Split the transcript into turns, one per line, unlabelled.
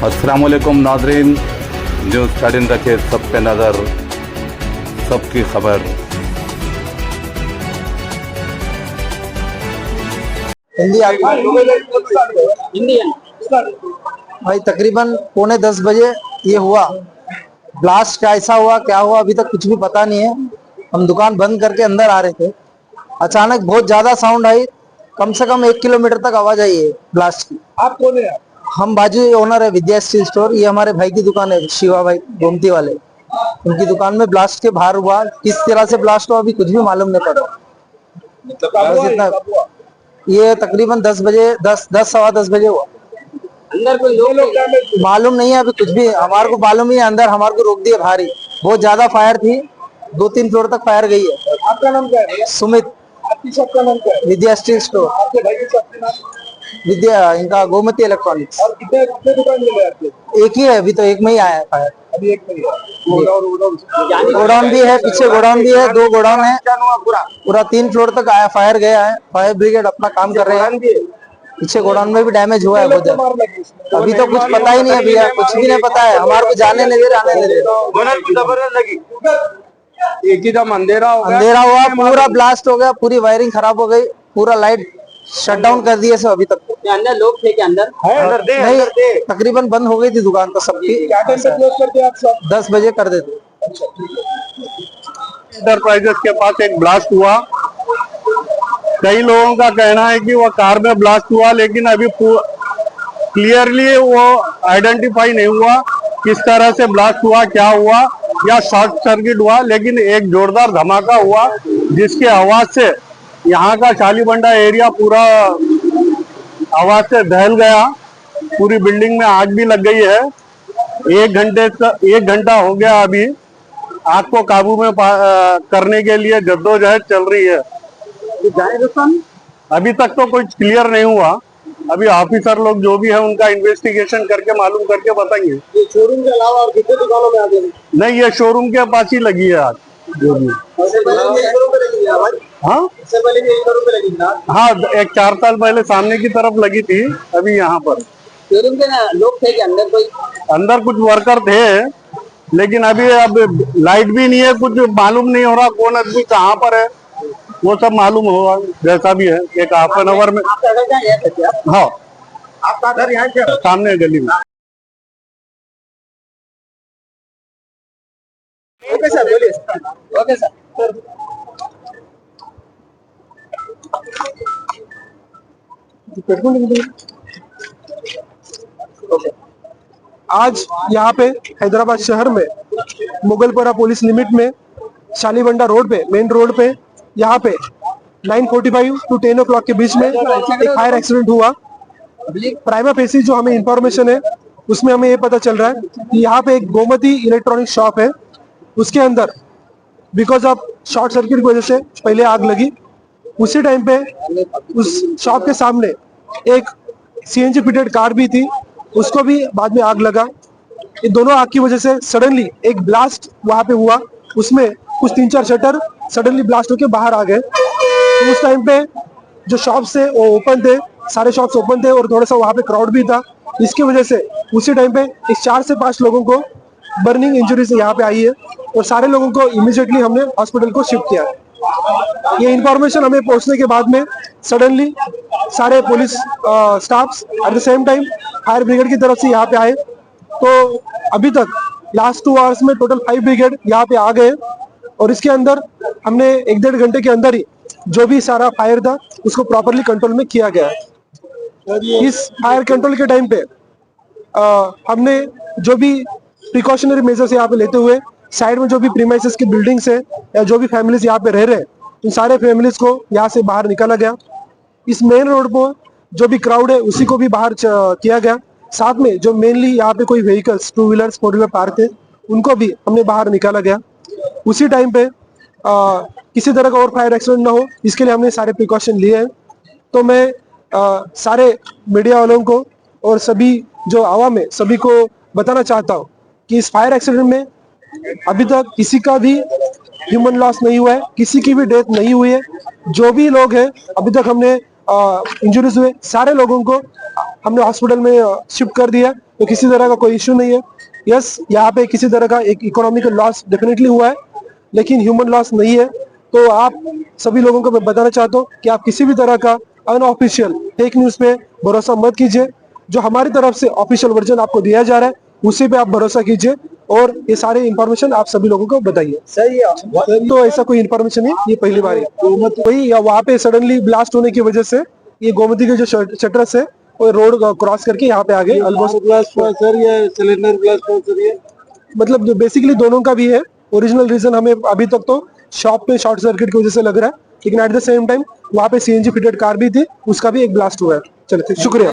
अस्सलाम वालेकुम नाज़रीन, न्यूज़ 13 रखे सब पे नज़र, सबकी खबर।
हिंदी भाई तकरीबन 9:45 बजे ये हुआ ब्लास्ट। कैसा हुआ क्या हुआ अभी तक कुछ भी पता नहीं है। हम दुकान बंद करके अंदर आ रहे थे, अचानक बहुत ज्यादा साउंड आई। कम से कम 1 किलोमीटर तक आवाज आई है ब्लास्ट की।
आप कौन है?
हम बाजू ओनर है विद्या स्टील स्टोर। ये हमारे भाई की दुकान है, शिवा भाई गोमती वाले। उनकी दुकान में ब्लास्ट के बाहर हुआ। किस तरह से ब्लास्ट हुआ अभी कुछ भी मालूम नहीं पड़ा। बस इतना, ये तकरीबन 10 बजे 10 सवा 10 बजे हुआ।
अंदर कोई लोग
मालूम नहीं है अभी कुछ भी। हमारे को मालूम ही है, अंदर हमारे को रोक दिया भारी। बहुत ज्यादा फायर थी, 2-3 फ्लोर तक फायर गई है।
आपका नाम क्या है?
सुमित।
आपकी शॉप का नाम क्या है?
विद्या स्टील स्टोर।
आपके भाई की शॉप का नाम?
विद्या, इनका गोमती इलेक्ट्रॉनिक्स।
और कितने दुकान मिले आपके?
एक ही है, अभी तो एक में ही आया है फायर।
अभी एक में ही है।
गोडाउन भी है, पीछे गोडाउन भी है, 2 गोडाउन है। पूरा 3 फ्लोर तक आया, फायर गया है। फायर ब्रिगेड अपना काम कर रहे हैं। पीछे गोडाउन में भी डैमेज हुआ है बहुत ज्यादा। अभी तो कुछ पता ही नहीं है भैया, कुछ भी नहीं पता है। हमारे को जाने नहीं दे रहे, आने नहीं दे रहे।
एक ही दम अंधेरा
अंधेरा हुआ, पूरा ब्लास्ट हो गया, पूरी वायरिंग खराब हो गई, पूरा लाइट शट डाउन कर दिए सब। अभी तक
अंदर लोग थे क्या? अंदर
नहीं, तकरीबन बंद हो गई थी दुकान तो सबकी।
क्या टाइम से क्लोज करते हैं आप शॉप?
10 बजे कर देते।
इंटरप्राइजेस के पास एक ब्लास्ट हुआ। कई लोगों का कहना है कि वह कार में ब्लास्ट हुआ, लेकिन अभी क्लियरली वो आइडेंटिफाई नहीं हुआ किस तरह से ब्लास्ट हुआ, क्या हुआ, या शॉर्ट सर्किट हुआ। लेकिन एक जोरदार धमाका हुआ जिसकी आवाज से यहाँ का शालीबंडा एरिया पूरा आवाज से दहल गया। पूरी बिल्डिंग में आग भी लग गई है। 1 घंटा हो गया अभी आग को काबू में करने के लिए जद्दोजहद चल रही है। अभी तक तो कुछ क्लियर नहीं हुआ। अभी ऑफिसर लोग जो भी है उनका इन्वेस्टिगेशन करके मालूम करके बताएंगे।
ये शोरूम के अलावा और कितने दुकानों में आग लगी?
नहीं, ये शोरूम के पास ही लगी है आग जो भी।
इससे पहले भी यही शोरूम पे लगी थी आवाज?
हाँ
इससे पहले भी यही शोरूम पे लगी थी ना?
हाँ, एक 4 साल पहले सामने की तरफ लगी थी। अभी यहाँ पर
शोरूम के ना लोग थे क्या अंदर? कोई
अंदर कुछ वर्कर थे, लेकिन अभी अब लाइट भी नहीं है, कुछ मालूम नहीं हो रहा कौन आदमी कहाँ पर है। वो सब मालूम होगा जैसा भी है। एक हाफ एन आवर में।
आपका घर कहाँ है क्या?
हाँ,
आपका घर यहाँ क्या?
सामने गली में।
ओके सर, बोलिए। Okay sir.
आज यहाँ पे हैदराबाद शहर में मुगलपुरा पुलिस लिमिट में शालीबंडा रोड पे, मेन रोड पे, यहाँ पे 9:45 to 10 o'clock के बीच में एक फायर एक्सीडेंट हुआ। प्राइमा फेसी जो हमें इंफॉर्मेशन है उसमें हमें ये पता चल रहा है कि यहाँ पे एक गोमती इलेक्ट्रॉनिक शॉप है, उसके अंदर बिकॉज ऑफ शॉर्ट सर्किट की वजह से पहले आग लगी। उसी टाइम पे उस शॉप के सामने एक सीएनजी फिटेड कार भी थी, उसको भी बाद में आग लगा। इन दोनों आग की वजह से सडनली एक ब्लास्ट वहां पे हुआ। उसमें कुछ 3-4 शटर सडनली ब्लास्ट होकर बाहर आ गए। तो उस टाइम पे जो शॉप्स थे वो ओपन थे, सारे शॉप्स ओपन थे और थोड़ा सा वहां पे क्राउड भी था। इसकी वजह से उसी टाइम पे एक 4 से 5 लोगों को बर्निंग इंजरीज यहाँ पे आई है और सारे लोगों को इमीडिएटली हमने हॉस्पिटल को शिफ्ट किया है। ये इंफॉर्मेशन हमें पहुंचने के बाद में सडनली सारे police staffs at the same time fire brigade की तरफ से यहाँ पे आए। तो अभी तक लास्ट 2 आवर्स में टोटल 5 ब्रिगेड यहाँ पे आ गए और इसके अंदर हमने 1-1.5 घंटे के अंदर ही जो भी सारा फायर था उसको प्रॉपरली कंट्रोल में किया गया है। इस फायर कंट्रोल के टाइम पे हमने जो भी प्रिकॉशनरी मेजर्स यहाँ पे लेते हुए साइड में जो भी प्रीमाइसेस की बिल्डिंग्स है या जो भी फैमिलीज यहाँ पे रह रहे हैं उन सारे फैमिलीज को यहाँ से बाहर निकाला गया। इस मेन रोड पर जो भी क्राउड है उसी को भी बाहर किया गया। साथ में जो मेनली यहाँ पे कोई व्हीकल्स 2 व्हीलर्स 4 व्हीलर पार्क थे उनको भी हमने बाहर निकाला गया। उसी टाइम पे किसी तरह का और फायर एक्सीडेंट ना हो इसके लिए हमने सारे प्रिकॉशन लिए हैं। तो मैं सारे मीडिया वालों को और सभी जो आवाम है सभी को बताना चाहता हूँ कि इस फायर एक्सीडेंट में अभी तक किसी का भी ह्यूमन लॉस नहीं हुआ है, किसी की भी डेथ नहीं हुई है। जो भी लोग हैं अभी तक हमने इंजरीज हुए सारे लोगों को हमने हॉस्पिटल में शिफ्ट कर दिया। तो किसी तरह का कोई इश्यू नहीं है। यस, यहाँ पे किसी तरह का एक इकोनॉमिकल लॉस डेफिनेटली हुआ है, लेकिन ह्यूमन लॉस नहीं है। तो आप सभी लोगों को मैं बताना चाहता हूँ कि आप किसी भी तरह का अनऑफिशियल फेक न्यूज पे भरोसा मत कीजिए। जो हमारी तरफ से ऑफिशियल वर्जन आपको दिया जा रहा है उसी पे आप भरोसा कीजिए, और ये सारे इंफॉर्मेशन आप सभी लोगों को बताइए।
सही है।
तो ऐसा कोई इन्फॉर्मेशन नहीं, ये पहली बार है। वही वहाँ पे सडनली ब्लास्ट होने की वजह से ये गोमती के जो शटर्स है वो रोड क्रॉस करके यहाँ पे आ गए। ऑलमोस्ट
ब्लास्ट हुआ सर या सिलेंडर ब्लास्ट हुआ सर? ये
मतलब बेसिकली दोनों का भी है। ओरिजिनल रीजन हमें अभी तक तो शॉप पे शॉर्ट सर्किट की वजह से लग रहा है, लेकिन एट द सेम टाइम वहाँ पे सीएनजी फिटेड कार भी थी, उसका भी एक ब्लास्ट हुआ है। चलिए, शुक्रिया।